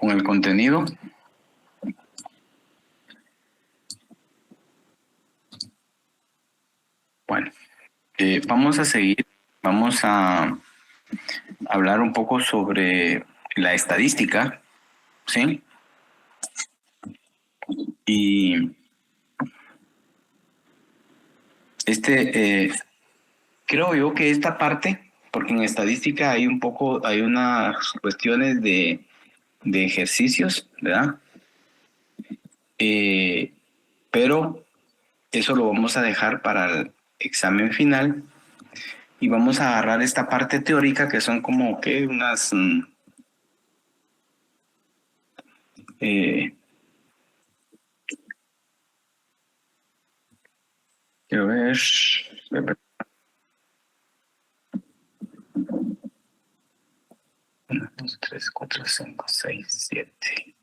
con el contenido. Bueno, vamos a seguir. Vamos a hablar un poco sobre la estadística, ¿sí? Y creo yo que esta parte, porque en estadística hay unas cuestiones de ejercicios, ¿verdad? Pero eso lo vamos a dejar para el examen final y vamos a agarrar esta parte teórica que son como que unas quiero ver 1, 2, 3, 4, 5, 6, 7.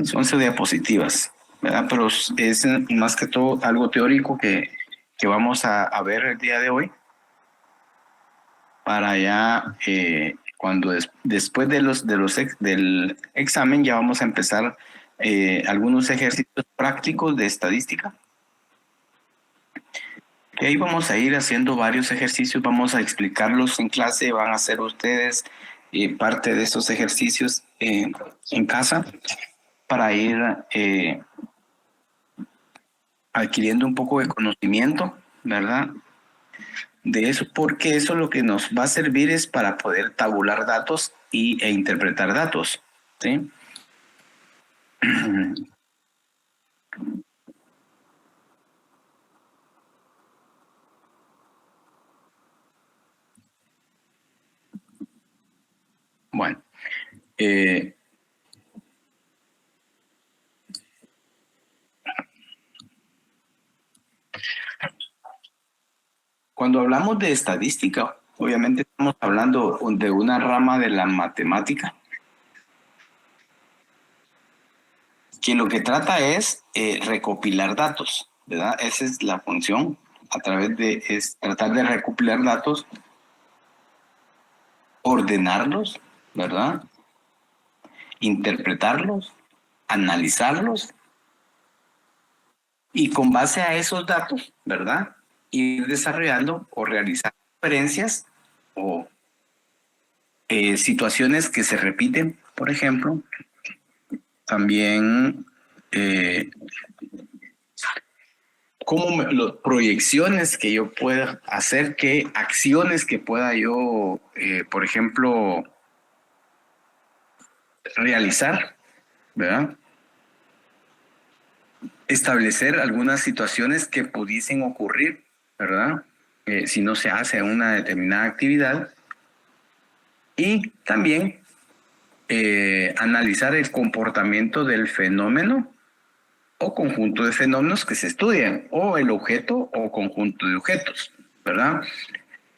Son 11 diapositivas, ¿verdad? Pero es más que todo algo teórico que vamos a ver el día de hoy para ya cuando después del examen ya vamos a empezar algunos ejercicios prácticos de estadística. Y ahí vamos a ir haciendo varios ejercicios, vamos a explicarlos en clase, van a hacer ustedes parte de estos ejercicios en casa para ir adquiriendo un poco de conocimiento, ¿verdad? De eso, porque eso lo que nos va a servir es para poder tabular datos e interpretar datos, ¿sí? Bueno, cuando hablamos de estadística, obviamente estamos hablando de una rama de la matemática que lo que trata es recopilar datos, ¿verdad? Esa es la función, es tratar de recopilar datos, ordenarlos, ¿verdad? Interpretarlos, analizarlos y con base a esos datos, ¿verdad? Ir desarrollando o realizar inferencias o situaciones que se repiten, por ejemplo. También proyecciones que yo pueda hacer, acciones que pueda yo, por ejemplo, realizar, ¿verdad? Establecer algunas situaciones que pudiesen ocurrir, ¿verdad? Si no se hace una determinada actividad. Y también analizar el comportamiento del fenómeno o conjunto de fenómenos que se estudian, o el objeto o conjunto de objetos, ¿verdad?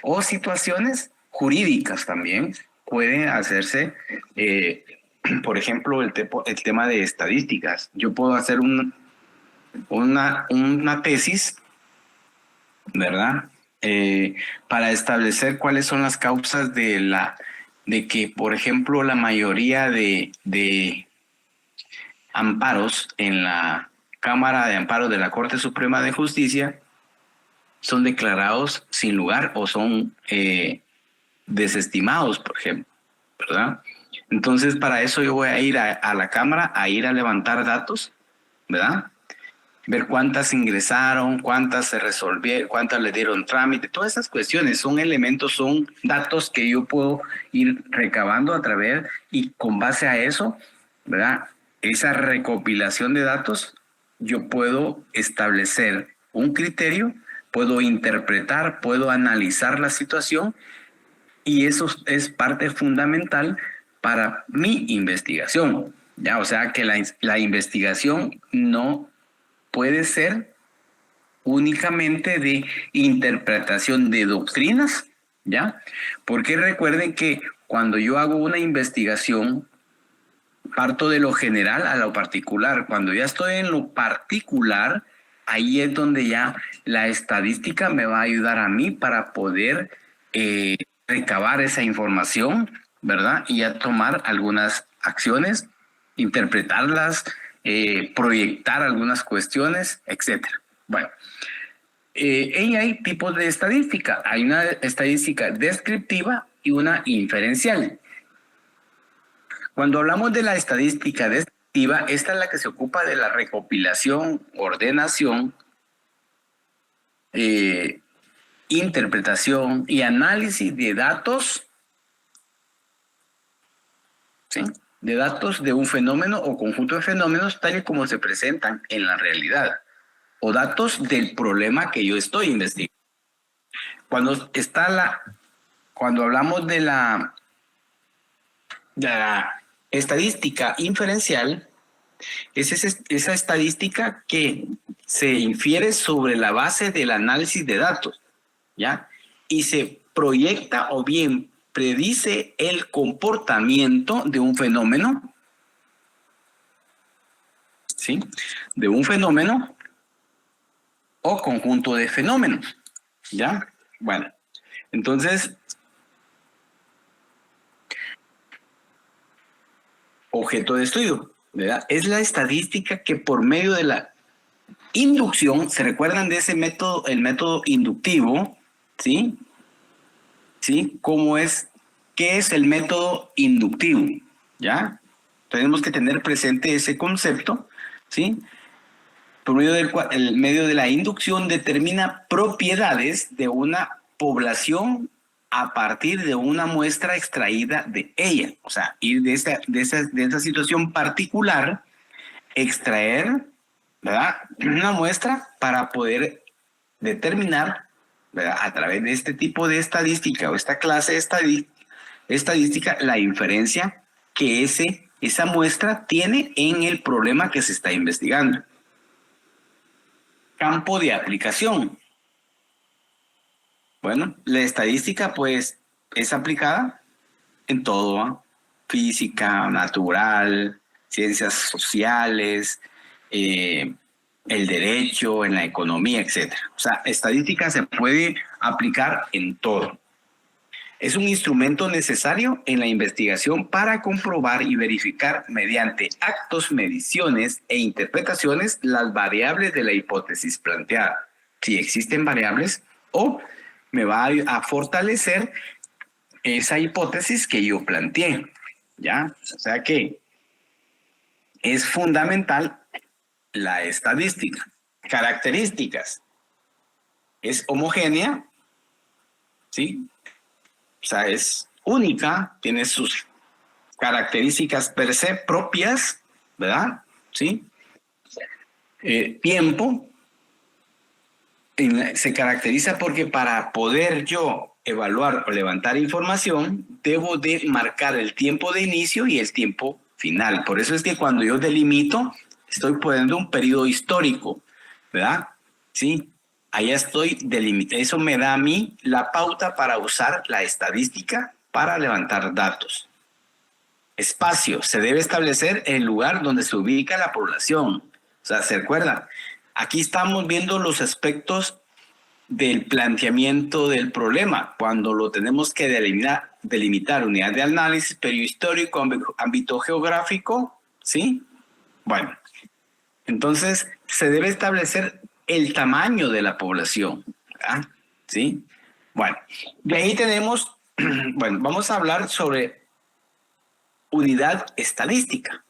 O situaciones jurídicas también pueden hacerse, por ejemplo, el tema de estadísticas. Yo puedo hacer una tesis, ¿verdad? Para establecer cuáles son las causas de que, por ejemplo, la mayoría de amparos en la Cámara de Amparo de la Corte Suprema de Justicia son declarados sin lugar o son desestimados, por ejemplo, ¿verdad? Entonces, para eso yo voy a ir a la Cámara, a ir a levantar datos, ¿verdad? Ver cuántas ingresaron, cuántas se resolvieron, cuántas le dieron trámite, todas esas cuestiones son elementos, son datos que yo puedo ir recabando a través y con base a eso, ¿verdad? Esa recopilación de datos, yo puedo establecer un criterio, puedo interpretar, puedo analizar la situación y eso es parte fundamental para mi investigación, ¿ya? O sea que la investigación no puede ser únicamente de interpretación de doctrinas, ¿ya? Porque recuerden que cuando yo hago una investigación, parto de lo general a lo particular. Cuando ya estoy en lo particular, ahí es donde ya la estadística me va a ayudar a mí para poder recabar esa información, ¿verdad? Y ya tomar algunas acciones, interpretarlas, proyectar algunas cuestiones, etcétera. Bueno, y hay tipos de estadística. Hay una estadística descriptiva y una inferencial. Cuando hablamos de la estadística descriptiva, esta es la que se ocupa de la recopilación, ordenación, interpretación y análisis de datos, ¿sí? De datos de un fenómeno o conjunto de fenómenos tal y como se presentan en la realidad, o datos del problema que yo estoy investigando. Cuando hablamos de la estadística inferencial, es esa estadística que se infiere sobre la base del análisis de datos, ¿ya? Y se proyecta o bien predice el comportamiento de un fenómeno, ¿sí? De un fenómeno o conjunto de fenómenos, ¿ya? Bueno, entonces, objeto de estudio, ¿verdad? Es la estadística que por medio de la inducción, ¿se recuerdan de ese método, el método inductivo? ¿Sí? ¿Sí? ¿Qué es el método inductivo? ¿Ya? Tenemos que tener presente ese concepto, ¿sí? Por medio del cual el medio de la inducción determina propiedades de una población a partir de una muestra extraída de ella. O sea, ir de esa situación particular, extraer, ¿verdad?, una muestra para poder determinar, ¿verdad?, a través de este tipo de estadística o esta clase de estadística, la inferencia que esa muestra tiene en el problema que se está investigando. Campo de aplicación. Bueno, la estadística pues es aplicada en todo, ¿no? Física, natural, ciencias sociales, el derecho, en la economía, etc. O sea, estadística se puede aplicar en todo. Es un instrumento necesario en la investigación para comprobar y verificar mediante actos, mediciones e interpretaciones las variables de la hipótesis planteada. Si existen variables, o me va a fortalecer esa hipótesis que yo planteé, ¿ya? O sea que es fundamental la estadística. Características. Es homogénea, ¿sí? O sea, es única, tiene sus características per se propias, ¿verdad? ¿Sí? Tiempo. Se caracteriza porque para poder yo evaluar o levantar información, debo de marcar el tiempo de inicio y el tiempo final. Por eso es que cuando yo delimito, estoy poniendo un periodo histórico, ¿verdad? Sí, allá estoy delimitando. Eso me da a mí la pauta para usar la estadística para levantar datos. Espacio. Se debe establecer el lugar donde se ubica la población. O sea, ¿se acuerdan? Aquí estamos viendo los aspectos del planteamiento del problema, cuando lo tenemos que delimitar unidad de análisis, periodo histórico, ámbito geográfico, ¿sí? Bueno, entonces se debe establecer el tamaño de la población, ¿verdad? ¿Sí? Bueno, de ahí tenemos, bueno, vamos a hablar sobre unidad estadística.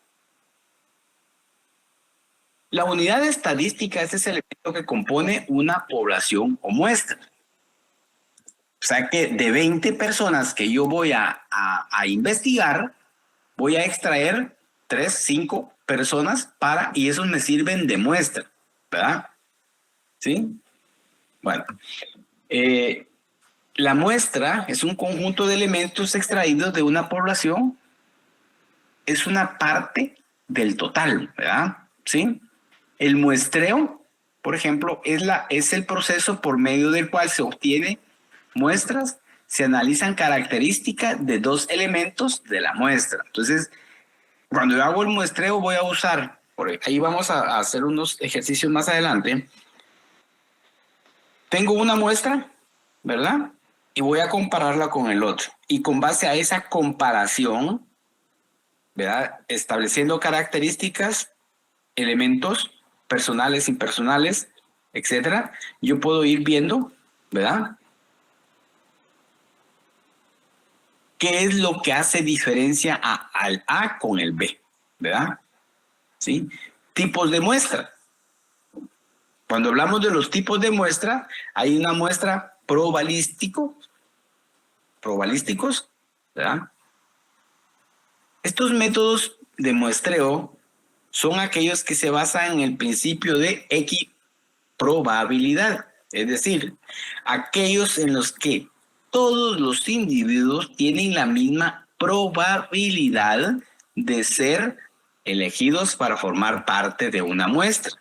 La unidad estadística es ese elemento que compone una población o muestra. O sea que de 20 personas que yo voy a investigar, voy a extraer 3, 5 personas y esos me sirven de muestra, ¿verdad? ¿Sí? Bueno, la muestra es un conjunto de elementos extraídos de una población, es una parte del total, ¿verdad? ¿Sí? El muestreo, por ejemplo, es el proceso por medio del cual se obtiene muestras, se analizan características de dos elementos de la muestra. Entonces, cuando yo hago el muestreo voy a usar, ahí vamos a hacer unos ejercicios más adelante, tengo una muestra, ¿verdad? Y voy a compararla con el otro. Y con base a esa comparación, ¿verdad? Estableciendo características, elementos personales, impersonales, etcétera, yo puedo ir viendo, ¿verdad? ¿Qué es lo que hace diferencia al A con el B? ¿Verdad? ¿Sí? Tipos de muestra. Cuando hablamos de los tipos de muestra, hay una muestra probabilísticos, ¿verdad? Estos métodos de muestreo son aquellos que se basan en el principio de equiprobabilidad, es decir, aquellos en los que todos los individuos tienen la misma probabilidad de ser elegidos para formar parte de una muestra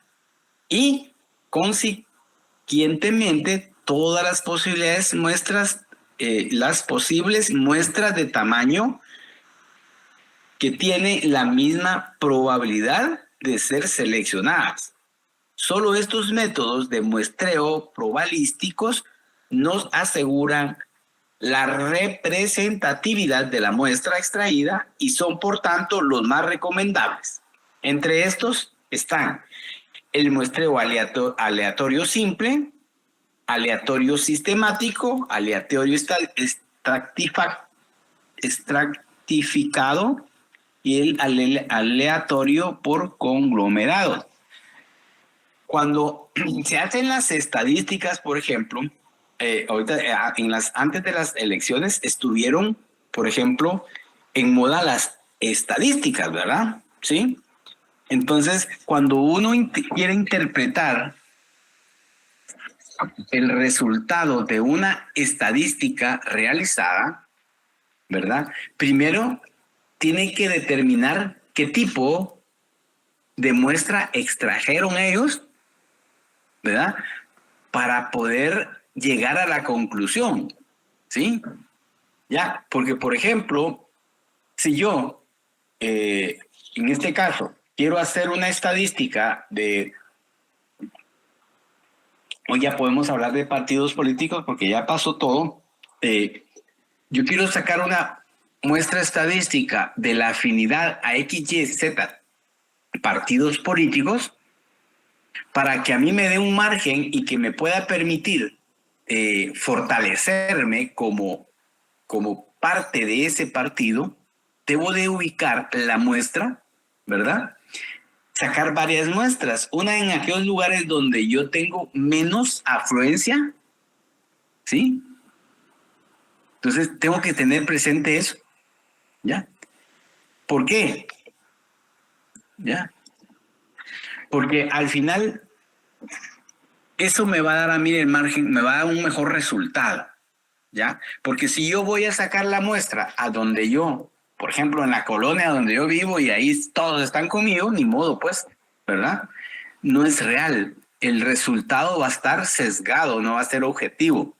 y consiguientemente todas las posibilidades muestras, las posibles muestras de tamaño que tiene la misma probabilidad de ser seleccionadas. Solo estos métodos de muestreo probabilísticos nos aseguran la representatividad de la muestra extraída y son por tanto los más recomendables. Entre estos están el muestreo aleatorio simple, aleatorio sistemático, aleatorio estratificado y el aleatorio por conglomerado. Cuando se hacen las estadísticas, por ejemplo, ahorita antes de las elecciones estuvieron, por ejemplo, en moda las estadísticas, ¿verdad? ¿Sí? Entonces, cuando uno quiere interpretar el resultado de una estadística realizada, ¿verdad? Primero tiene que determinar qué tipo de muestra extrajeron ellos, ¿verdad? Para poder llegar a la conclusión, ¿sí? Ya, porque por ejemplo, si yo, en este caso, quiero hacer una estadística de, hoy ya podemos hablar de partidos políticos porque ya pasó todo, yo quiero sacar una muestra estadística de la afinidad a X, Y, Z partidos políticos para que a mí me dé un margen y que me pueda permitir fortalecerme como parte de ese partido, debo de ubicar la muestra, ¿verdad? Sacar varias muestras, una en aquellos lugares donde yo tengo menos afluencia, ¿sí? Entonces tengo que tener presente eso, ¿ya? ¿Por qué? ¿Ya? Porque al final eso me va a dar a mí el margen, me va a dar un mejor resultado, ¿ya? Porque si yo voy a sacar la muestra a donde yo, por ejemplo, en la colonia donde yo vivo y ahí todos están conmigo, ni modo, pues, ¿verdad? No es real. El resultado va a estar sesgado, no va a ser objetivo,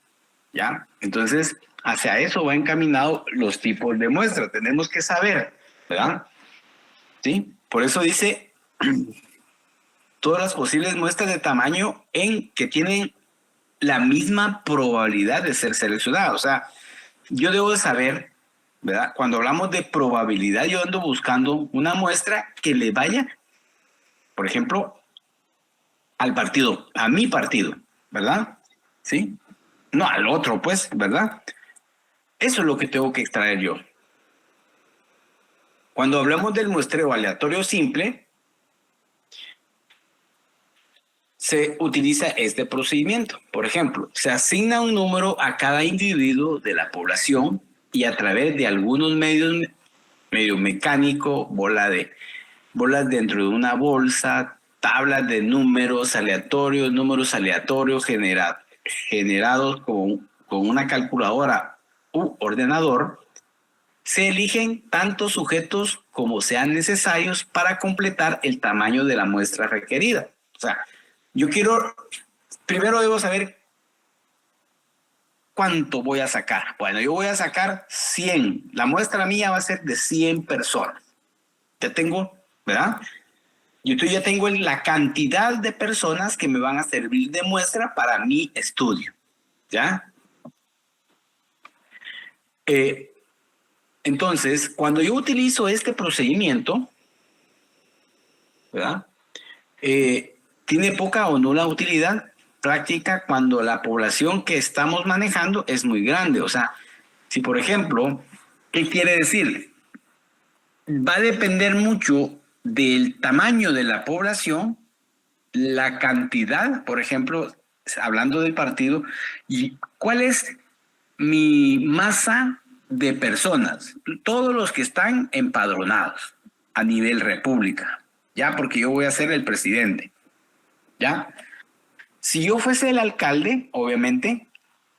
¿ya? Entonces, hacia eso va encaminado los tipos de muestra. Tenemos que saber, ¿verdad? ¿Sí? Por eso dice todas las posibles muestras de tamaño en que tienen la misma probabilidad de ser seleccionada. O sea, yo debo de saber, ¿verdad? Cuando hablamos de probabilidad, yo ando buscando una muestra que le vaya, por ejemplo, al partido, a mi partido, ¿verdad? ¿Sí? No al otro, pues, ¿verdad? Eso es lo que tengo que extraer yo. Cuando hablamos del muestreo aleatorio simple, se utiliza este procedimiento. Por ejemplo, se asigna un número a cada individuo de la población y a través de algunos medio mecánico, bolas dentro de una bolsa, tablas de números aleatorios generados con una calculadora u ordenador, se eligen tantos sujetos como sean necesarios para completar el tamaño de la muestra requerida. O sea, primero debo saber cuánto voy a sacar. Bueno, yo voy a sacar 100. La muestra mía va a ser de 100 personas. Ya tengo, ¿verdad? Yo ya tengo la cantidad de personas que me van a servir de muestra para mi estudio, ¿ya? Entonces, cuando yo utilizo este procedimiento, ¿verdad? Tiene poca o nula utilidad práctica cuando la población que estamos manejando es muy grande. O sea, si por ejemplo, ¿qué quiere decir? Va a depender mucho del tamaño de la población, la cantidad, por ejemplo, hablando del partido, y cuál es mi masa de personas, todos los que están empadronados a nivel república, ya, porque yo voy a ser el presidente, ya. Si yo fuese el alcalde, obviamente,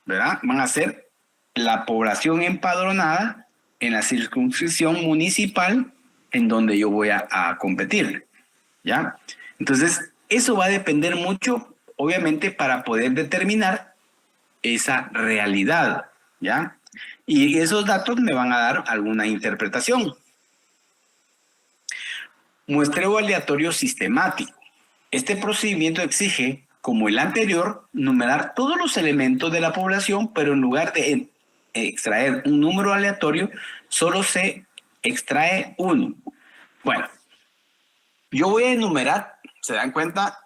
¿verdad? Van a ser la población empadronada en la circunscripción municipal en donde yo voy a competir, ¿ya? Entonces, eso va a depender mucho, obviamente, para poder determinar esa realidad, ¿ya? Y esos datos me van a dar alguna interpretación. Muestreo aleatorio sistemático. Este procedimiento exige, como el anterior, numerar todos los elementos de la población, pero en lugar de extraer un número aleatorio, solo se extrae uno. Bueno, yo voy a enumerar, ¿se dan cuenta?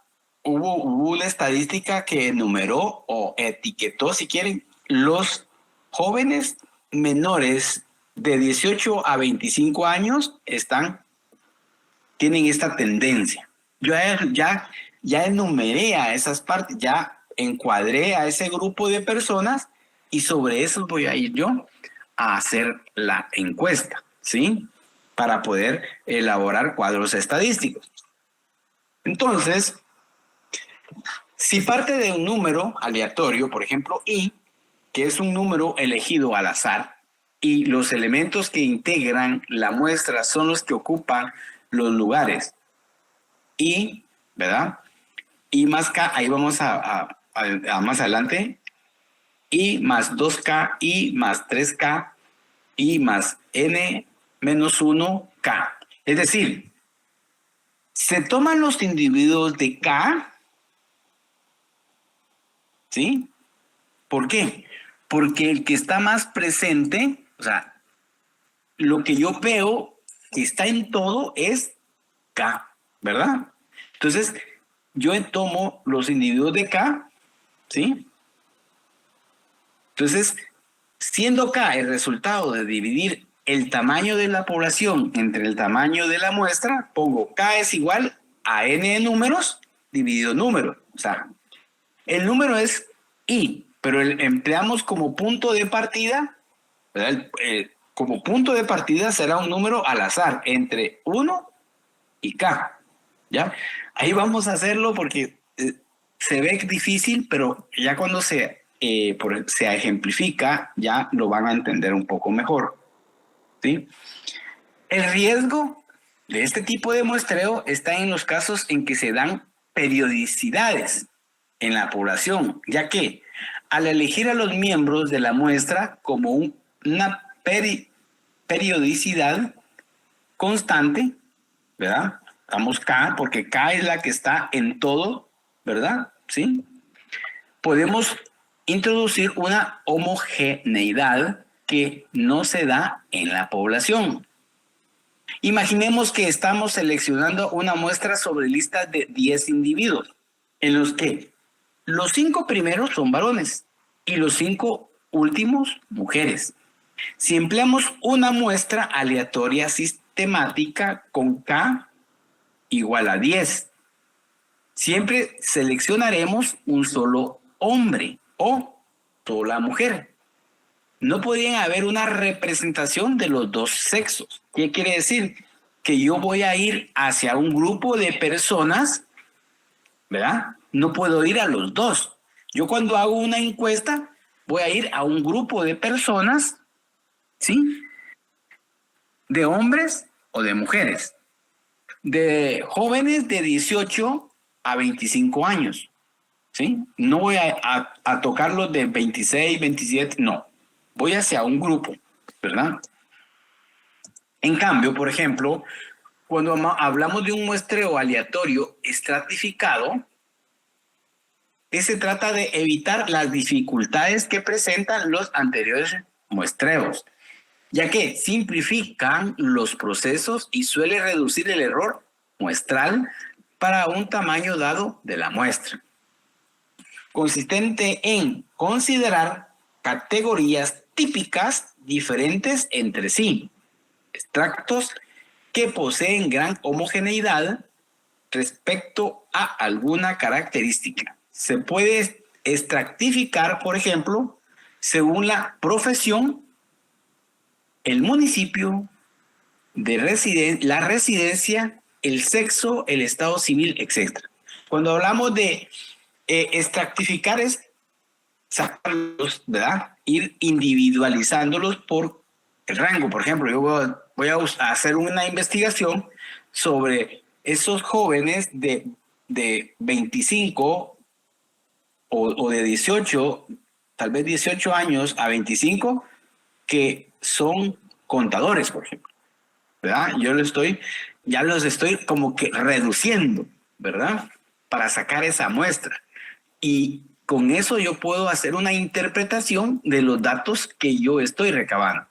Hubo una estadística que enumeró o etiquetó, si quieren, los jóvenes menores de 18 a 25 años tienen esta tendencia. Yo ya enumeré a esas partes, ya encuadré a ese grupo de personas y sobre eso voy a ir yo a hacer la encuesta, ¿sí? Para poder elaborar cuadros estadísticos. Entonces, si parte de un número aleatorio, por ejemplo, i, que es un número elegido al azar, y los elementos que integran la muestra son los que ocupan los lugares y, ¿verdad? Y más K, ahí vamos a más adelante, y más 2K, y más 3K, y más N menos 1K. Es decir, se toman los individuos de K, ¿sí? ¿Por qué? Porque el que está más presente, o sea, lo que yo veo que está en todo es K, ¿verdad? Entonces, yo tomo los individuos de K, ¿sí? Entonces, siendo K el resultado de dividir el tamaño de la población entre el tamaño de la muestra, pongo K es igual a N números dividido número. O sea, el número es I, pero empleamos como punto de partida, ¿verdad? Como punto de partida será un número al azar entre 1 y K, ¿ya? Ahí vamos a hacerlo porque se ve difícil, pero ya cuando se ejemplifica, ya lo van a entender un poco mejor, ¿sí? El riesgo de este tipo de muestreo está en los casos en que se dan periodicidades en la población, ya que al elegir a los miembros de la muestra como una periodicidad constante, ¿verdad? Damos K porque K es la que está en todo, ¿verdad? ¿Sí? Podemos introducir una homogeneidad que no se da en la población. Imaginemos que estamos seleccionando una muestra sobre listas de 10 individuos, en los que los 5 primeros son varones y los 5 últimos mujeres. Si empleamos una muestra aleatoria sistemática con K igual a 10, siempre seleccionaremos un solo hombre o sola mujer. No podrían haber una representación de los dos sexos. ¿Qué quiere decir? Que yo voy a ir hacia un grupo de personas, ¿verdad? No puedo ir a los dos. Yo cuando hago una encuesta voy a ir a un grupo de personas, ¿sí? De hombres o de mujeres, de jóvenes de 18 a 25 años, ¿sí? No voy a tocarlos de 26, 27, no. Voy hacia un grupo, ¿verdad? En cambio, por ejemplo, cuando hablamos de un muestreo aleatorio estratificado, se trata de evitar las dificultades que presentan los anteriores muestreos, ya que simplifican los procesos y suele reducir el error muestral para un tamaño dado de la muestra, consistente en considerar categorías típicas diferentes entre sí, extractos que poseen gran homogeneidad respecto a alguna característica. Se puede estratificar, por ejemplo, según la profesión, el municipio, la residencia, el sexo, el estado civil, etc. Cuando hablamos de estratificar es sacarlos, ¿verdad? Ir individualizándolos por el rango. Por ejemplo, yo voy a hacer una investigación sobre esos jóvenes de 25 o de 18, tal vez 18 años a 25, que son contadores, por ejemplo, ¿verdad? Ya los estoy como que reduciendo, ¿verdad? Para sacar esa muestra. Y con eso yo puedo hacer una interpretación de los datos que yo estoy recabando.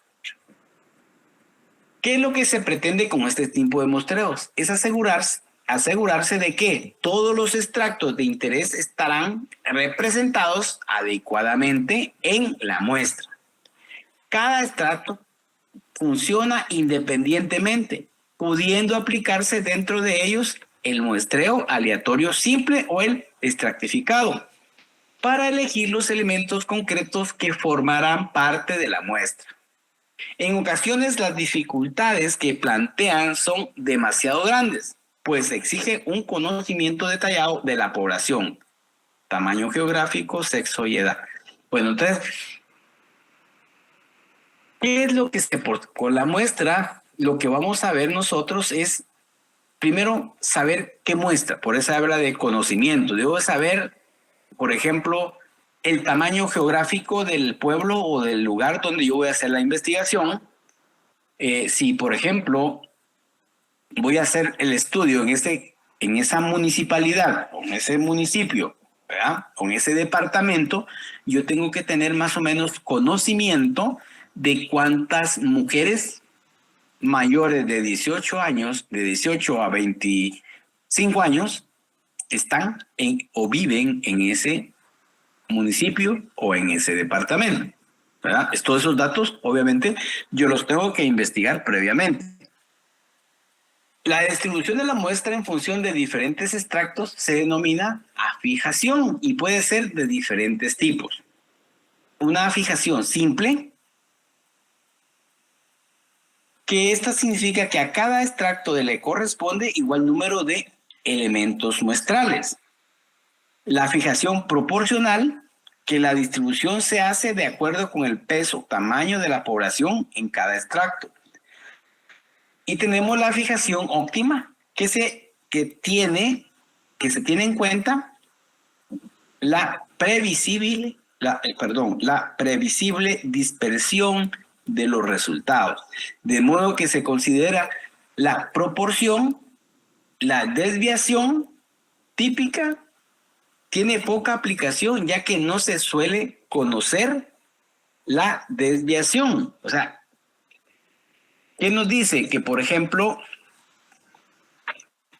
¿Qué es lo que se pretende con este tipo de muestreos? Es asegurarse de que todos los extractos de interés estarán representados adecuadamente en la muestra. Cada extracto funciona independientemente, pudiendo aplicarse dentro de ellos el muestreo aleatorio simple o el estratificado, para elegir los elementos concretos que formarán parte de la muestra. En ocasiones las dificultades que plantean son demasiado grandes, pues exige un conocimiento detallado de la población, tamaño geográfico, sexo y edad. Bueno, entonces, ¿qué es lo que con la muestra? Lo que vamos a ver nosotros es, primero, saber qué muestra. Por eso habla de conocimiento. Debo saber, por ejemplo, el tamaño geográfico del pueblo o del lugar donde yo voy a hacer la investigación. Si, por ejemplo, voy a hacer el estudio en esa municipalidad, o en ese municipio, ¿verdad? O en ese departamento, yo tengo que tener más o menos conocimiento de cuántas mujeres mayores de 18 años, de 18 a 25 años, están o viven en ese municipio o en ese departamento, ¿verdad? Todos esos datos, obviamente, yo los tengo que investigar previamente. La distribución de la muestra en función de diferentes extractos se denomina afijación y puede ser de diferentes tipos. Una afijación simple, que esta significa que a cada extracto le corresponde igual número de elementos muestrales. La fijación proporcional, que la distribución se hace de acuerdo con el peso, tamaño de la población en cada extracto. Y tenemos la fijación óptima, que se tiene en cuenta la previsible dispersión de los resultados. De modo que se considera la proporción, la desviación típica tiene poca aplicación, ya que no se suele conocer la desviación. O sea, ¿qué nos dice? Que, por ejemplo,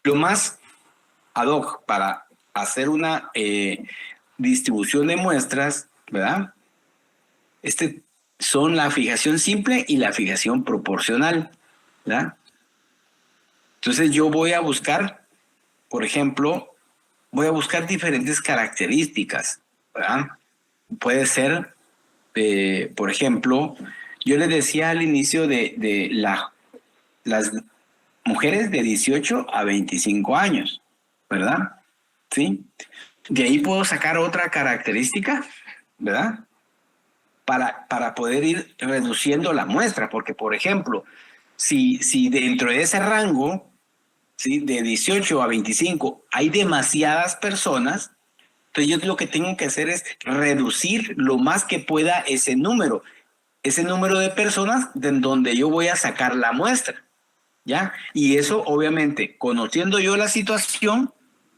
lo más ad hoc para hacer una distribución de muestras, ¿verdad? Son la fijación simple y la fijación proporcional, ¿verdad? Entonces yo voy a buscar, por ejemplo, diferentes características, ¿verdad? Puede ser, por ejemplo, yo les decía al inicio de las mujeres de 18 a 25 años, ¿verdad? ¿Sí? De ahí puedo sacar otra característica, ¿verdad? Para poder ir reduciendo la muestra, porque, por ejemplo, si dentro de ese rango, ¿sí?, de 18 a 25 hay demasiadas personas, entonces yo lo que tengo que hacer es reducir lo más que pueda ese número de personas de donde yo voy a sacar la muestra, ¿ya? Y eso, obviamente, conociendo yo la situación,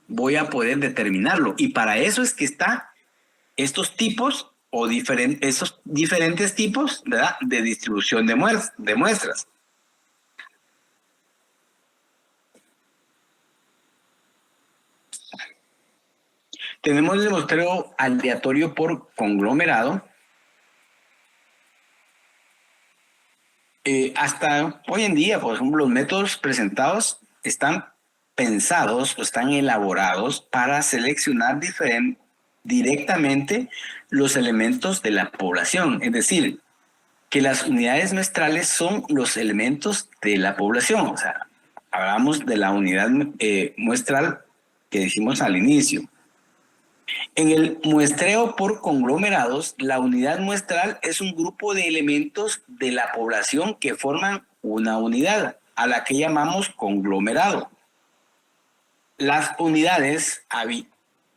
voy a poder determinarlo. Y para eso es que está estos tipos o esos diferentes tipos, ¿verdad?, de distribución de muestras. Tenemos el muestreo aleatorio por conglomerado. Hasta hoy en día, por ejemplo, los métodos presentados están pensados o están elaborados para seleccionar directamente los elementos de la población. Es decir, que las unidades muestrales son los elementos de la población. O sea, hablamos de la unidad muestral que dijimos al inicio. En el muestreo por conglomerados, la unidad muestral es un grupo de elementos de la población que forman una unidad, a la que llamamos conglomerado. Las unidades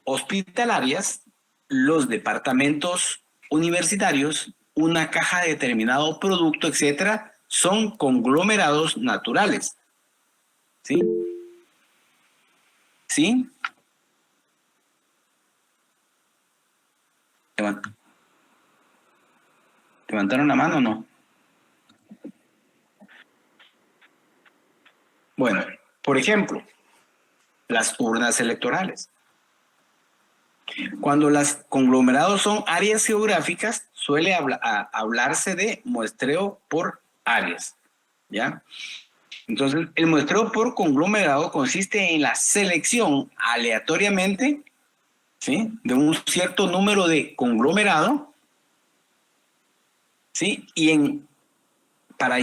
hospitalarias, los departamentos universitarios, una caja de determinado producto, etcétera, son conglomerados naturales. ¿Sí? ¿Sí? ¿Levantaron la mano o no? Bueno, por ejemplo, las urnas electorales. Cuando los conglomerados son áreas geográficas, suele hablarse de muestreo por áreas, ¿ya? Entonces, el muestreo por conglomerado consiste en la selección aleatoriamente, ¿sí?, de un cierto número de conglomerado, ¿sí?, y para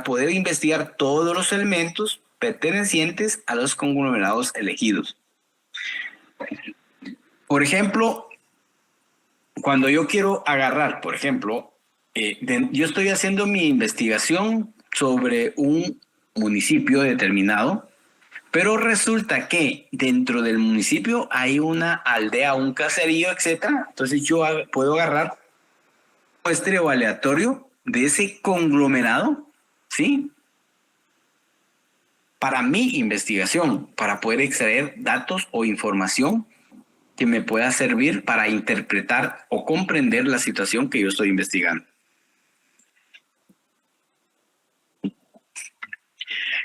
poder investigar todos los elementos pertenecientes a los conglomerados elegidos. Por ejemplo, cuando yo quiero agarrar, por ejemplo, yo estoy haciendo mi investigación sobre un municipio determinado, pero resulta que dentro del municipio hay una aldea, un caserío, etcétera. Entonces yo puedo agarrar un muestreo aleatorio de ese conglomerado, ¿sí?, para mi investigación, para poder extraer datos o información que me pueda servir para interpretar o comprender la situación que yo estoy investigando.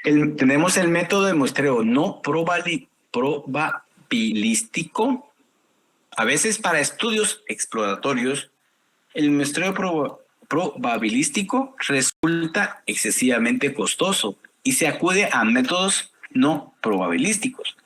Tenemos el método de muestreo no probabilístico. A veces para estudios exploratorios, el muestreo probabilístico resulta excesivamente costoso y se acude a métodos no probabilísticos,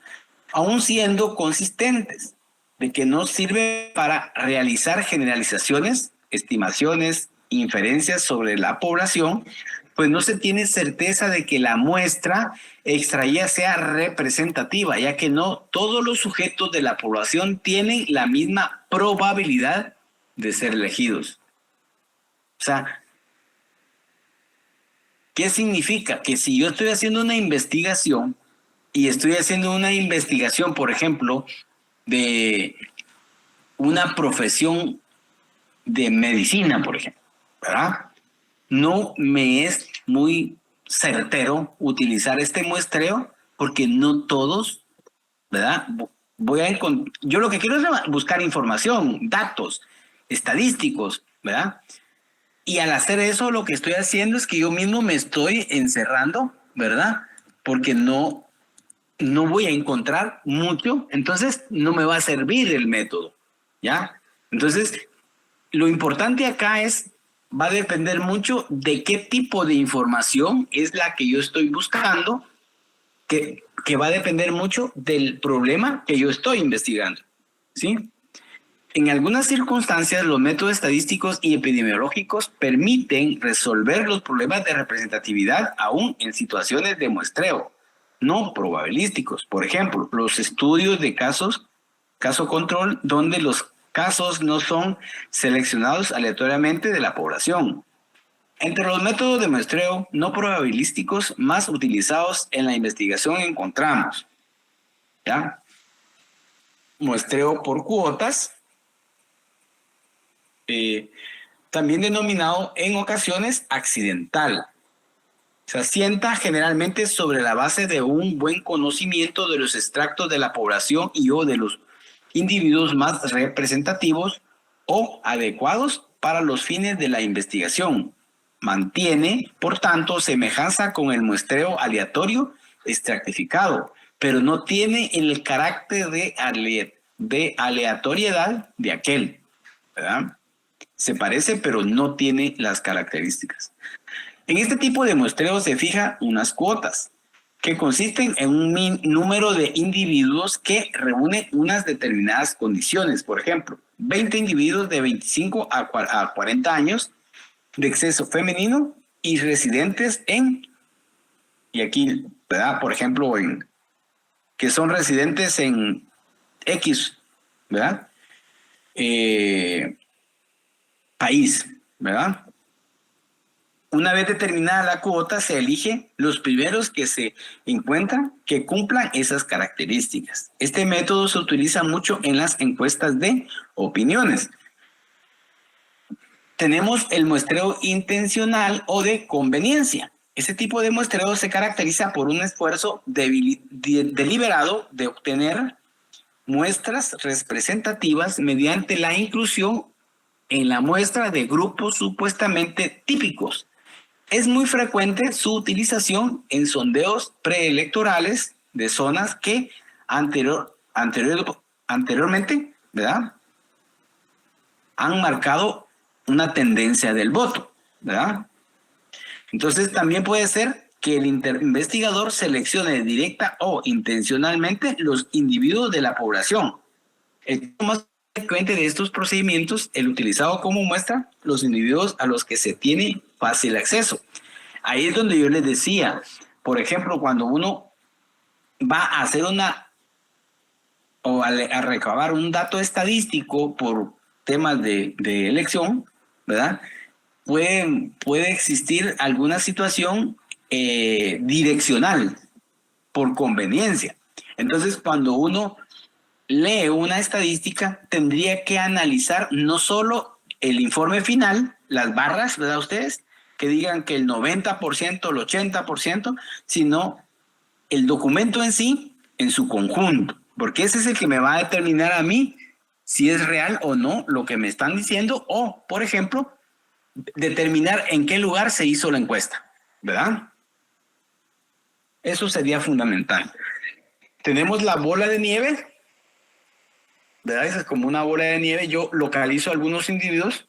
aun siendo consistentes, de que no sirve para realizar generalizaciones, estimaciones, inferencias sobre la población, pues no se tiene certeza de que la muestra extraída sea representativa, ya que no todos los sujetos de la población tienen la misma probabilidad de ser elegidos. O sea, ¿qué significa? Que si yo estoy haciendo una investigación y estoy haciendo una investigación, por ejemplo, de una profesión de medicina, por ejemplo, ¿verdad?, no me es muy certero utilizar este muestreo porque no todos, ¿verdad? Yo lo que quiero es buscar información, datos estadísticos, ¿verdad? Y al hacer eso, lo que estoy haciendo es que yo mismo me estoy encerrando, ¿verdad? Porque no voy a encontrar mucho, entonces no me va a servir el método, ¿ya? Entonces, lo importante acá va a depender mucho de qué tipo de información es la que yo estoy buscando, que va a depender mucho del problema que yo estoy investigando, ¿sí? En algunas circunstancias, los métodos estadísticos y epidemiológicos permiten resolver los problemas de representatividad aún en situaciones de muestreo no probabilísticos. Por ejemplo, los estudios de caso control, donde los casos no son seleccionados aleatoriamente de la población. Entre los métodos de muestreo no probabilísticos más utilizados en la investigación encontramos, ¿ya?, muestreo por cuotas, también denominado en ocasiones accidental, Se asienta generalmente sobre la base de un buen conocimiento de los extractos de la población y o de los individuos más representativos o adecuados para los fines de la investigación. Mantiene, por tanto, semejanza con el muestreo aleatorio estratificado, pero no tiene el carácter de aleatoriedad de aquel, ¿verdad? Se parece, pero no tiene las características. En este tipo de muestreo se fijan unas cuotas que consisten en un número de individuos que reúnen unas determinadas condiciones. Por ejemplo, 20 individuos de 25 a 40 años de sexo femenino y residentes y aquí, ¿verdad? Por ejemplo, que son residentes en X, ¿verdad? País, ¿verdad? Una vez determinada la cuota, se elige los primeros que se encuentran que cumplan esas características. Este método se utiliza mucho en las encuestas de opiniones. Tenemos el muestreo intencional o de conveniencia. Este tipo de muestreo se caracteriza por un esfuerzo deliberado de obtener muestras representativas mediante la inclusión en la muestra de grupos supuestamente típicos. Es muy frecuente su utilización en sondeos preelectorales de zonas que anteriormente, ¿verdad?, han marcado una tendencia del voto, ¿verdad? Entonces también puede ser que el investigador seleccione directa o intencionalmente los individuos de la población. El más frecuente de estos procedimientos, el utilizado como muestra, los individuos a los que se tiene fácil acceso. Ahí es donde yo les decía, por ejemplo, cuando uno va a hacer a recabar un dato estadístico por temas de elección, ¿verdad? Puede existir alguna situación direccional por conveniencia. Entonces, cuando uno lee una estadística, tendría que analizar no solo el informe final, las barras, ¿verdad ustedes? Que digan que el 90%, el 80%, sino el documento en sí, en su conjunto, porque ese es el que me va a determinar a mí si es real o no lo que me están diciendo, o, por ejemplo, determinar en qué lugar se hizo la encuesta, ¿verdad? Eso sería fundamental. Tenemos la bola de nieve, ¿verdad? Esa es como una bola de nieve. Yo localizo algunos individuos,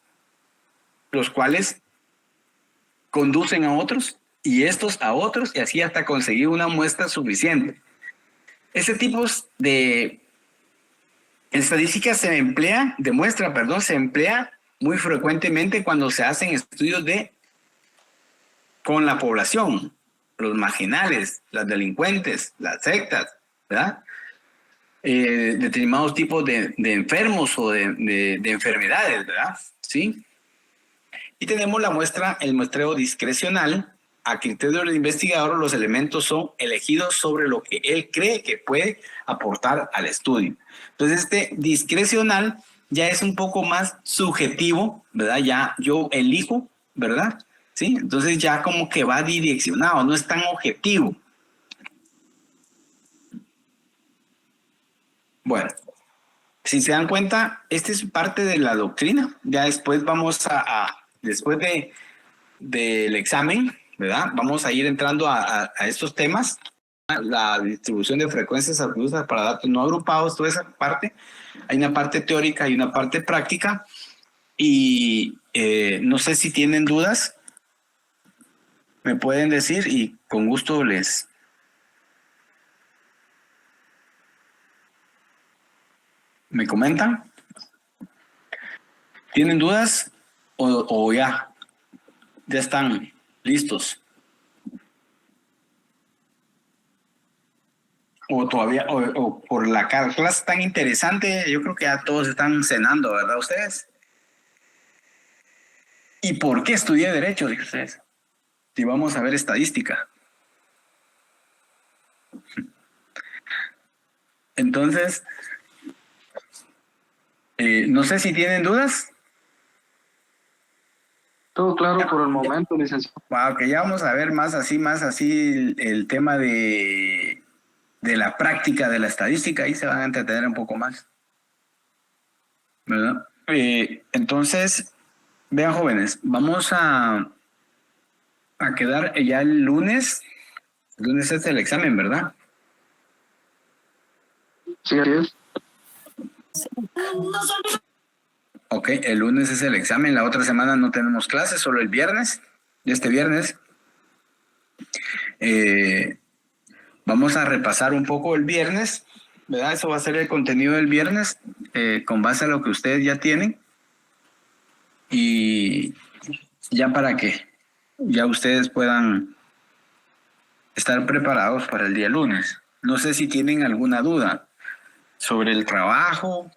los cuales conducen a otros y estos a otros, y así hasta conseguir una muestra suficiente. Ese tipo de estadística se emplea muy frecuentemente cuando se hacen estudios con la población, los marginales, las delincuentes, las sectas, ¿verdad? Determinados tipos de enfermos o de enfermedades, ¿verdad? ¿Sí? Y tenemos el muestreo discrecional. A criterio del investigador, los elementos son elegidos sobre lo que él cree que puede aportar al estudio. Entonces, este discrecional ya es un poco más subjetivo, ¿verdad? Ya yo elijo, ¿verdad? ¿Sí? Entonces ya como que va direccionado, no es tan objetivo. Bueno, si se dan cuenta, esta es parte de la doctrina. Ya después vamos después del examen, ¿verdad? Vamos a ir entrando a estos temas, la distribución de frecuencias absolutas para datos no agrupados, toda esa parte. Hay una parte teórica y una parte práctica. Y no sé si tienen dudas, me pueden decir y con gusto me comentan. ¿Tienen dudas o ya están listos? O todavía, o por la clase tan interesante, yo creo que ya todos están cenando, ¿verdad ustedes? ¿Y por qué estudié Derecho, dice ustedes? Si vamos a ver estadística. Entonces, no sé si tienen dudas. Todo claro por el momento, licenciado. Wow, que ya vamos a ver más así el tema de la práctica de la estadística, ahí se van a entretener un poco más, ¿verdad? Entonces, vean jóvenes, vamos a quedar ya el lunes. El lunes es el examen, ¿verdad? Sí, así es. Ok, el lunes es el examen, la otra semana no tenemos clases, solo el viernes, este viernes. Vamos a repasar un poco el viernes, ¿verdad? Eso va a ser el contenido del viernes, con base a lo que ustedes ya tienen. Y ya para que ya ustedes puedan estar preparados para el día lunes. No sé si tienen alguna duda sobre el trabajo.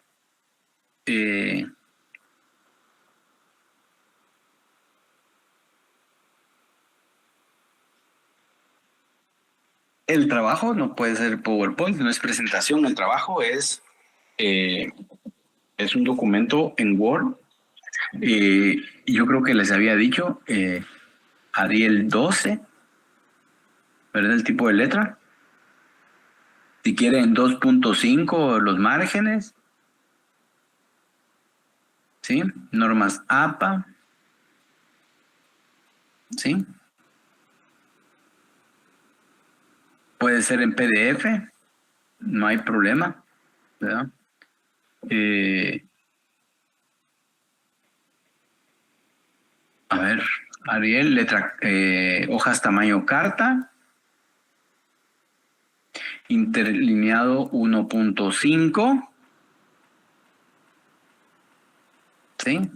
El trabajo no puede ser PowerPoint, no es presentación. El trabajo es un documento en Word. Yo creo que les había dicho Arial 12, ¿verdad? El tipo de letra. Si quieren 2.5 los márgenes, ¿sí? Normas APA, ¿sí? Puede ser en PDF, no hay problema, ¿verdad? A ver, Ariel, letra, hojas tamaño carta, interlineado 1.5, ¿sí?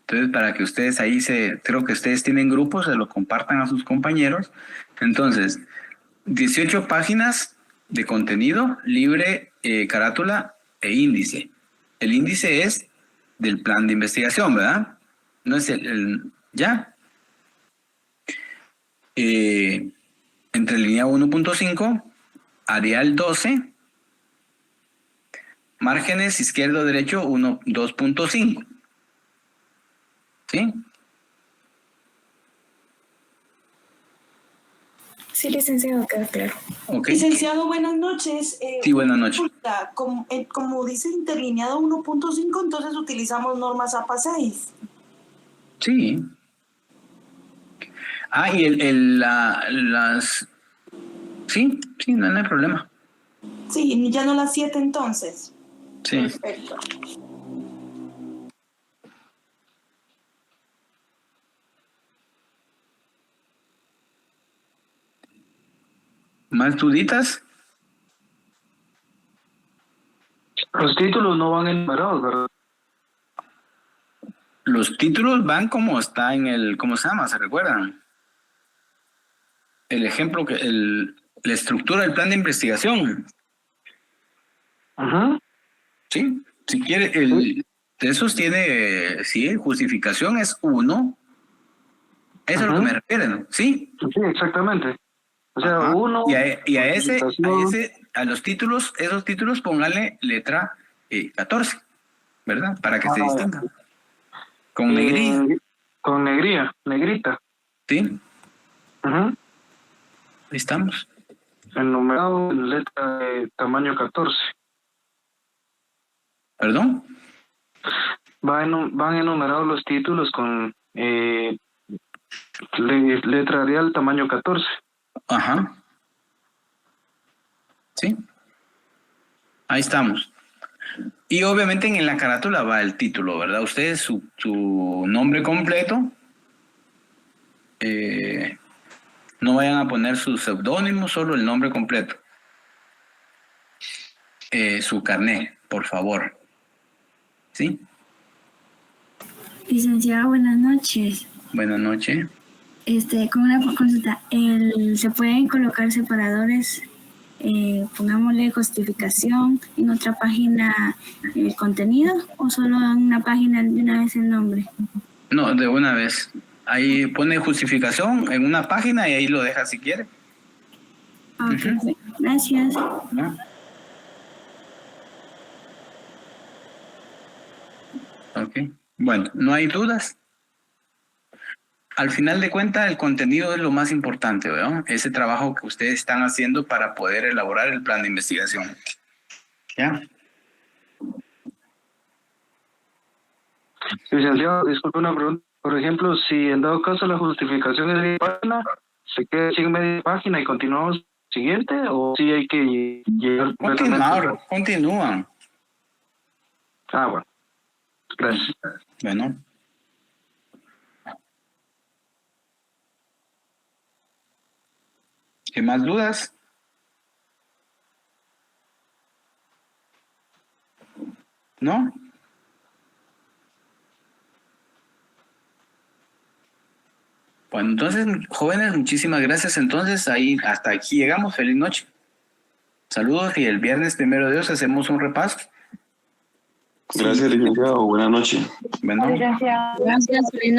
Entonces, para que ustedes ahí creo que ustedes tienen grupos, se lo compartan a sus compañeros. Entonces, 18 páginas de contenido, libre, carátula e índice. El índice es del plan de investigación, ¿verdad? No es ya. Entre línea 1.5, Arial 12, márgenes izquierdo-derecho 2.5. ¿Sí? Sí, licenciado, queda claro. Okay. Licenciado, buenas noches. Sí, buenas noches. Como dice interlineado 1.5, entonces utilizamos normas APA 6. Sí. Ah, y las... Sí, no hay problema. Sí, ya no las 7 entonces. Sí. Perfecto. ¿Más duditas? Los títulos no van enumerados, ¿verdad? Los títulos van como está en el... ¿Cómo se llama? ¿Se recuerdan? El ejemplo, la estructura del plan de investigación. Ajá. Sí, si quiere, de esos tiene, sí, justificación es 1. Eso es a lo que me refiero, ¿no? Sí. Sí, exactamente. O sea, Ajá. 1. Y a los títulos, esos títulos póngale letra 14, ¿verdad? Para que se distinga. Con negrilla. Con negrita. Sí. Ajá. Ahí estamos. El numerado en letra de tamaño 14. ¿Perdón? Van enumerados los títulos con letra Arial tamaño 14. Ajá. Sí. Ahí estamos. Y obviamente en la carátula va el título, ¿verdad? Ustedes su nombre completo. No vayan a poner su seudónimo, solo el nombre completo. Su carnet, por favor. ¿Sí? Licenciada, buenas noches. Buenas noches. Con una consulta, ¿se pueden colocar separadores? Pongámosle justificación en otra página el contenido o solo en una página de una vez el nombre. No, de una vez. Ahí pone justificación en una página y ahí lo deja si quiere. Ok, gracias. ¿No? Ok. Bueno, ¿no hay dudas? al final de cuentas el contenido es lo más importante, ¿verdad? Ese trabajo que ustedes están haciendo para poder elaborar el plan de investigación. ¿Ya? Licenciado, disculpe una pregunta. Por ejemplo, si en dado caso la justificación es de media página, ¿se queda sin media página y continuamos siguiente o sí hay que llegar? Continúan. Ah, bueno. Gracias. Bueno. ¿Qué más dudas? ¿No? Bueno, entonces, jóvenes, muchísimas gracias. Entonces, ahí hasta aquí llegamos. Feliz noche. Saludos y el viernes, primero de Dios, hacemos un repaso. Gracias, licenciado. Buenas noches. Bueno. Gracias, feliz noche.